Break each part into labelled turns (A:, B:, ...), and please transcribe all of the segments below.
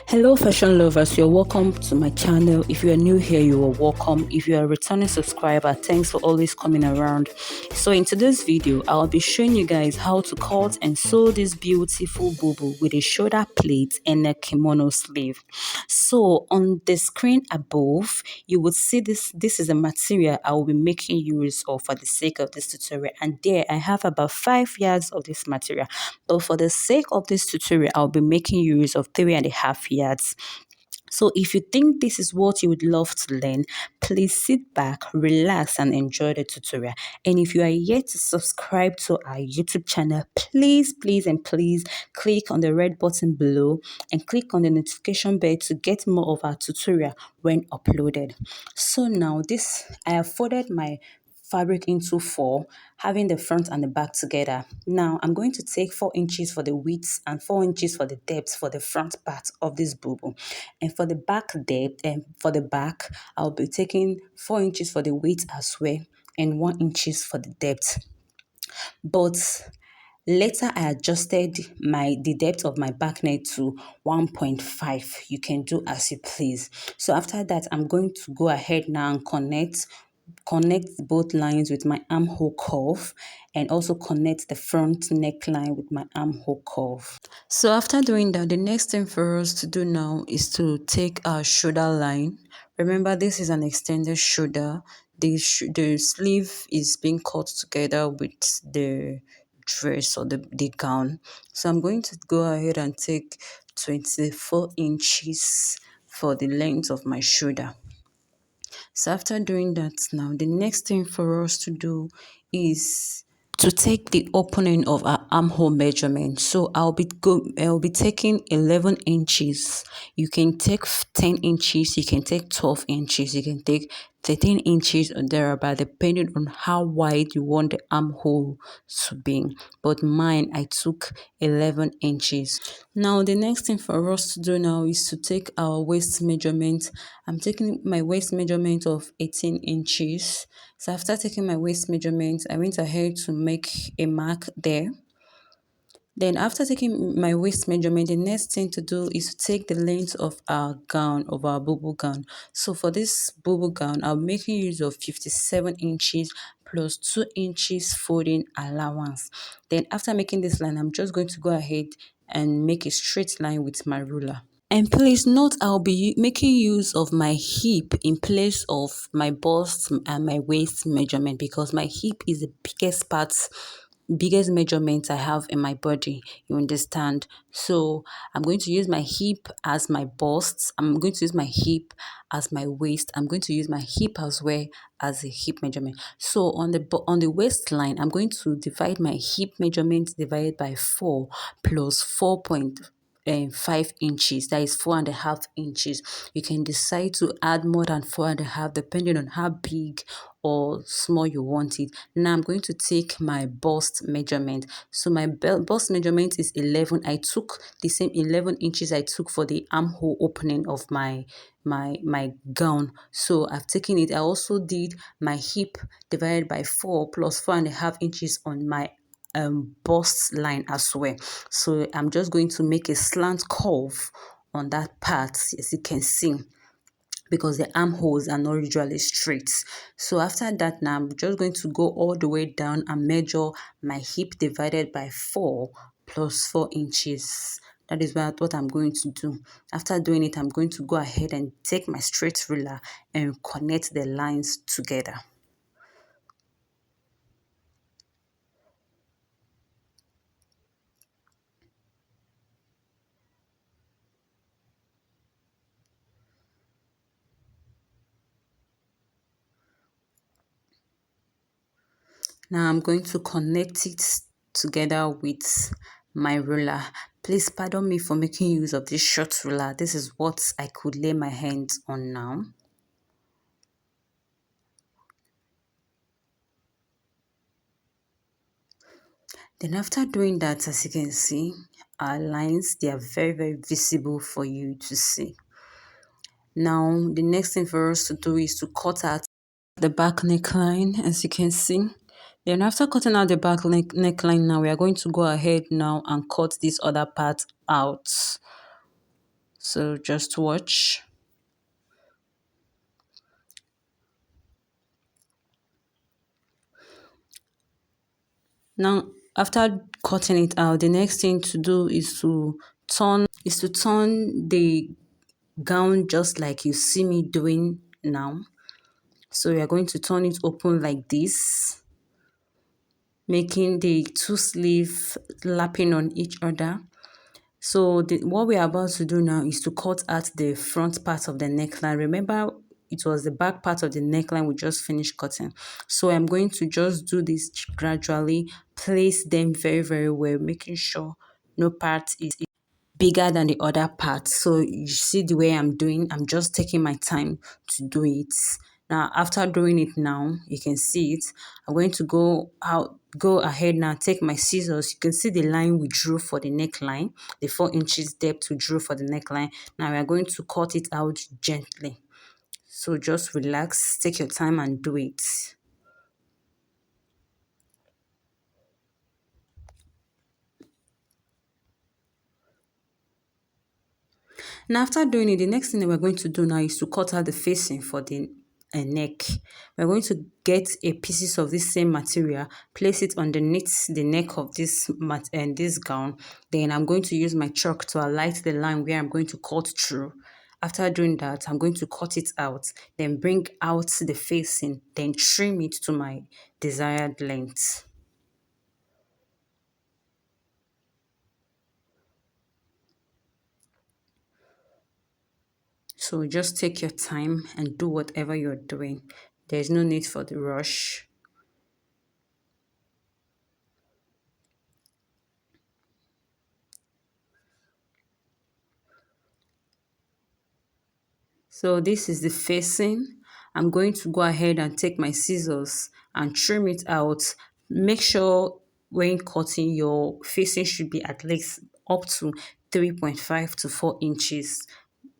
A: Hello fashion lovers, you're welcome to my channel. If you are new here, you are welcome. If you are a returning subscriber, thanks for always coming around. So in today's video, I'll be showing you guys how to cut and sew this beautiful bubu with a shoulder plate and a kimono sleeve. So on the screen above, you would see this is a material I will be making use of for the sake of this tutorial, and there I have about 5 yards of this material, but for the sake of this tutorial I'll be making use of 3.5 yards. So if you think this is what you would love to learn, please sit back, relax and enjoy the tutorial. And if you are yet to subscribe to our YouTube channel, please click on the red button below and click on the notification bell to get more of our tutorial when uploaded. So now I have folded my fabric into four, having the front and the back together. Now I'm going to take 4 inches for the width and 4 inches for the depth for the front part of this bubble, and for the back depth and for the back I'll be taking 4 inches for the width as well and 1 inches for the depth. But later I adjusted the depth of my back neck to 1.5. You can do as you please. So after that, I'm going to go ahead now and connect both lines with my armhole curve, and also connect the front neckline with my armhole curve. So after doing that, the next thing for us to do now is to take our shoulder line. Remember, this is an extended shoulder. The sleeve is being cut together with the dress or the gown. So I'm going to go ahead and take 24 inches for the length of my shoulder. So after doing that now, the next thing for us to do is to take the opening of our armhole measurement. So I'll be taking 11 inches. You can take 10 inches, you can take 12 inches, you can take 13 inches or thereabout, depending on how wide you want the armhole to be. But mine, I took 11 inches. Now the next thing for us to do now is to take our waist measurement. I'm taking my waist measurement of 18 inches. So after taking my waist measurement, I went ahead to make a mark there. Then after taking my waist measurement, the next thing to do is to take the length of our gown, of our bubble gown. So for this bubble gown, I'm making use of 57 inches plus 2 inches folding allowance. Then after making this line, I'm just going to go ahead and make a straight line with my ruler. And please note, I'll be making use of my hip in place of my bust and my waist measurement, because my hip is the biggest measurement I have in my body. You understand? So I'm going to use my hip as my bust. I'm going to use my hip as my waist. I'm going to use my hip as well as a hip measurement. So on the waistline, I'm going to divide my hip measurement divided by 4 plus 4.5 inches, that is 4.5 inches. You can decide to add more than 4.5 depending on how big or small you want it. Now I'm going to take my bust measurement. So my bust measurement is 11. I took the same 11 inches I took for the armhole opening of my gown. So I've taken it. I also did my hip divided by 4 plus 4.5 inches on my bust line as well. So I'm just going to make a slant curve on that part, as you can see, because the armholes are not usually straight. So after that, now I'm just going to go all the way down and measure my hip divided by 4 plus 4 inches. That is what I'm going to do. After doing it, I'm going to go ahead and take my straight ruler and connect the lines together. Now I'm going to connect it together with my ruler. Please pardon me for making use of this short ruler. This is what I could lay my hands on now. Then after doing that, as you can see, our lines, they are very visible for you to see. Now the next thing for us to do is to cut out the back neckline, as you can see. Then after cutting out the back neckline, now we are going to go ahead now and cut this other part out. So just watch. Now, after cutting it out, the next thing to do is to turn the gown just like you see me doing now. So we are going to turn it open like this, making the two sleeve lapping on each other. So what we are about to do now is to cut out the front part of the neckline. Remember, it was the back part of the neckline we just finished cutting. So I'm going to just do this gradually, place them very, very well, making sure no part is bigger than the other part. So you see the way I'm doing, I'm just taking my time to do it. Now, after doing it now, you can see it. I'm going to go ahead now, take my scissors. You can see the line we drew for the neckline, the 4 inches depth we drew for the neckline. Now we are going to cut it out gently. So just relax, take your time and do it. Now, after doing it, the next thing that we're going to do now is to cut out the facing for the neck. We're going to get a pieces of this same material, place it underneath the neck of this mat and this gown. Then I'm going to use my chalk to alight the line where I'm going to cut through. After doing that, I'm going to cut it out, then bring out the facing, then trim it to my desired length. So just take your time and do whatever you're doing. There's no need for the rush. So this is the facing. I'm going to go ahead and take my scissors and trim it out. Make sure when cutting, your facing should be at least up to 3.5 to 4 inches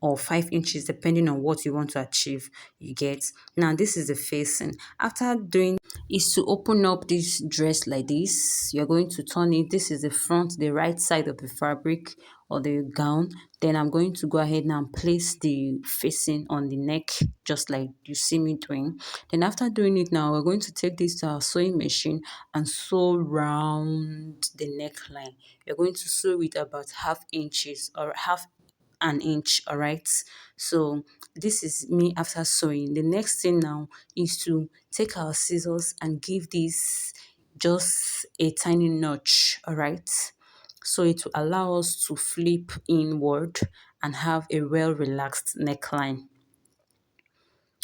A: or 5 inches depending on what you want to achieve. You get. Now this is the facing. After doing is to open up this dress like this. You're going to turn it. This is the front, the right side of the fabric or the gown. Then I'm going to go ahead now and place the facing on the neck just like you see me doing. Then after doing it now, we're going to take this to our sewing machine and sew round the neckline. You're going to sew it about half inches or half an inch. All right, so this is me after sewing. The next thing now is to take our scissors and give this just a tiny notch. All right, so it will allow us to flip inward and have a well relaxed neckline.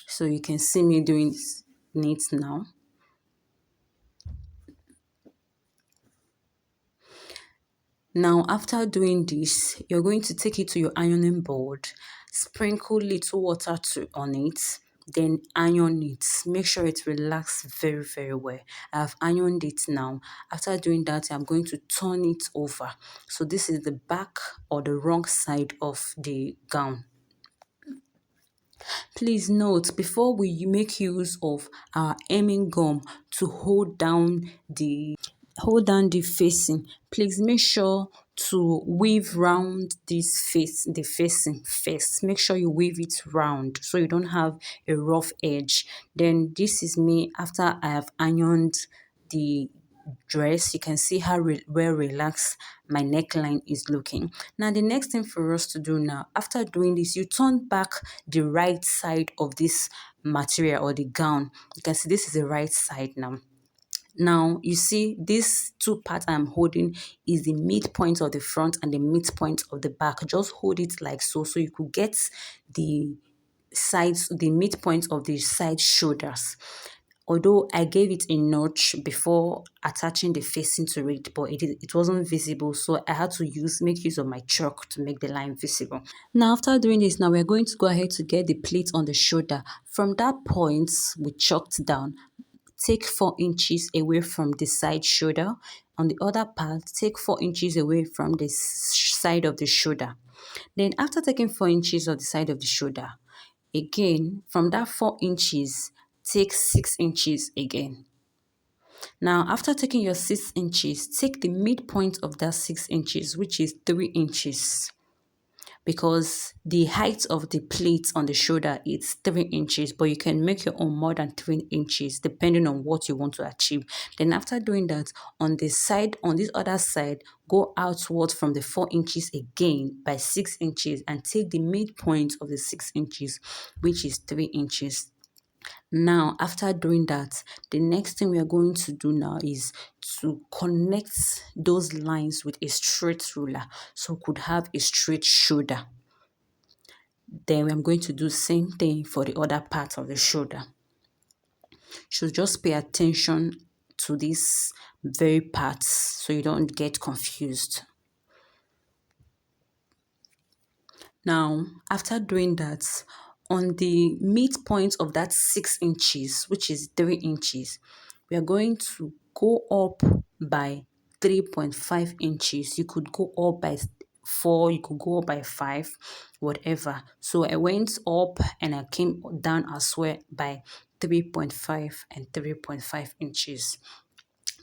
A: So you can see me doing it now. Now, after doing this, you're going to take it to your ironing board, sprinkle little water on it, then iron it. Make sure it relaxes very, very well. I've ironed it now. After doing that, I'm going to turn it over. So this is the back or the wrong side of the gown. Please note, before we make use of our hemming gum to hold down the facing, please make sure to weave round the facing first. Make sure you weave it round so you don't have a rough edge. Then this is me after I have ironed the dress. You can see how well relaxed my neckline is looking. Now the next thing for us to do now, after doing this, you turn back the right side of this material or the gown. You can see this is the right side now. Now, you see, these two parts I'm holding is the midpoint of the front and the midpoint of the back. Just hold it like so, so you could get the sides, the midpoint of the side shoulders. Although I gave it a notch before attaching the facing to it, but it wasn't visible, so I had to make use of my chalk to make the line visible. Now, after doing this, now we're going to go ahead to get the pleat on the shoulder. From that point, we chalked down. Take 4 inches away from the side shoulder. On the other part, take 4 inches away from the side of the shoulder. Then after taking 4 inches of the side of the shoulder, again, from that 4 inches, take 6 inches again. Now, after taking your 6 inches, take the midpoint of that 6 inches, which is 3 inches. because the height of the pleat on the shoulder is 3 inches, but you can make your own more than 3 inches depending on what you want to achieve. Then after doing that, on the side, on this other side, go outward from the 4 inches again by 6 inches and take the midpoint of the 6 inches, which is 3 inches. Now, after doing that, the next thing we are going to do now is to connect those lines with a straight ruler, so we could have a straight shoulder. Then I'm going to do the same thing for the other part of the shoulder. So just pay attention to these very parts so you don't get confused. Now, after doing that, on the midpoint of that 6 inches, which is 3 inches, we are going to go up by 3.5 inches. You could go up by 4, you could go up by 5, whatever. So I went up and I came down as well by 3.5 and 3.5 inches.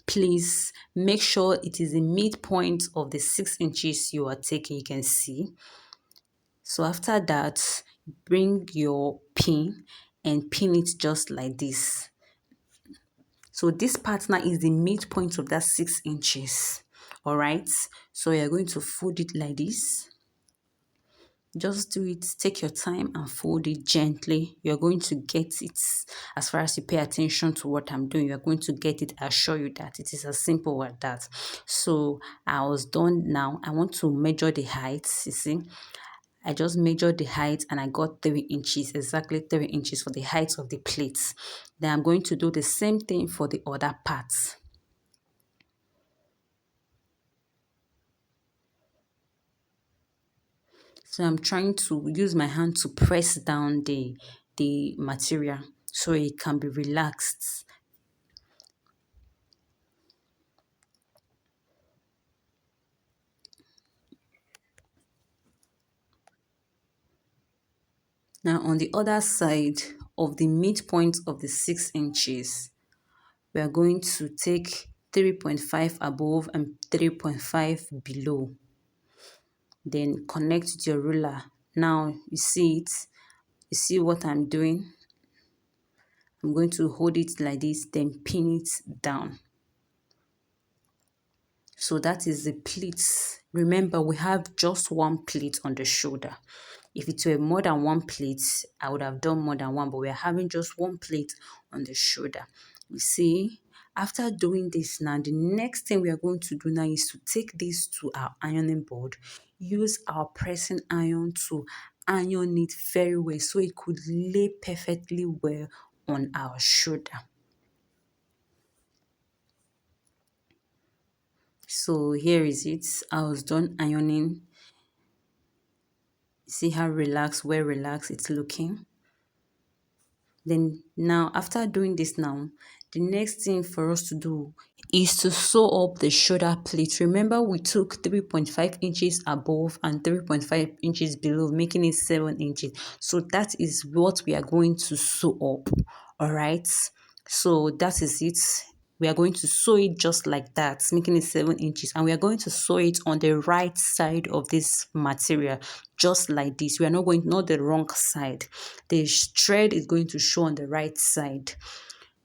A: Please make sure it is the midpoint of the 6 inches you are taking. You can see. So after that, bring your pin and pin it just like this. So this part now is the midpoint of that 6 inches. All right. So you're going to fold it like this. Just do it. Take your time and fold it gently. You're going to get it. As far as you pay attention to what I'm doing, you're going to get it. I assure you that it is as simple as that. So I was done now. I want to measure the height. You see, I just measured the height and I got 3 inches, exactly 3 inches for the height of the plates. Then I'm going to do the same thing for the other parts. So I'm trying to use my hand to press down the material so it can be relaxed. Now on the other side of the midpoint of the 6 inches, we are going to take 3.5 above and 3.5 below. Then connect with your ruler. Now you see it. You see what I'm doing? I'm going to hold it like this, then pin it down. So that is the pleats. Remember, we have just one pleat on the shoulder. If it were more than one pleat, I would have done more than one, but we're having just one pleat on the shoulder. You see, after doing this now, the next thing we are going to do now is to take this to our ironing board. Use our pressing iron to iron it very well so it could lay perfectly well on our shoulder. So here is it. I was done ironing. See how relaxed, well relaxed it's looking. Then now, after doing this now, the next thing for us to do is to sew up the shoulder pleat. Remember, we took 3.5 inches above and 3.5 inches below, making it 7 inches. So that is what we are going to sew up. All right. So that is it. We are going to sew it just like that, making it 7 inches. And we are going to sew it on the right side of this material, just like this. We are not going, not the wrong side. The thread is going to show on the right side.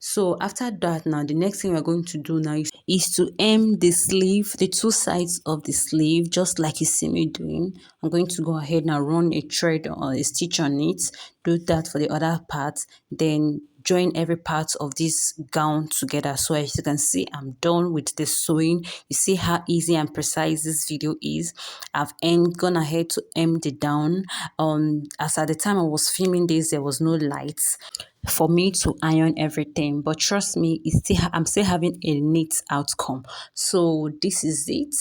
A: So after that now, the next thing we're going to do now is to hem the sleeve, the two sides of the sleeve, just like you see me doing. I'm going to go ahead and run a thread or a stitch on it, do that for the other part, then join every part of this gown together. So as you can see, I'm done with the sewing. You see how easy and precise this video is. I've gone ahead to hem the down. As at the time I was filming this, there was no lights for me to iron everything, but trust me, I'm still having a neat outcome. So this is it.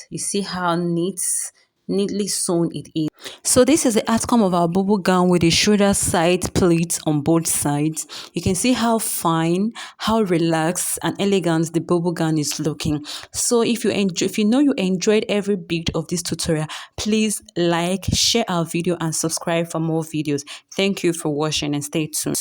A: You see how neatly sewn it is. So this is the outcome of our bubu gown with the shoulder side pleats on both sides. You can see how fine, how relaxed and elegant the bubu gown is looking. So if you know you enjoyed every bit of this tutorial, please like, share our video and subscribe for more videos. Thank you for watching and stay tuned.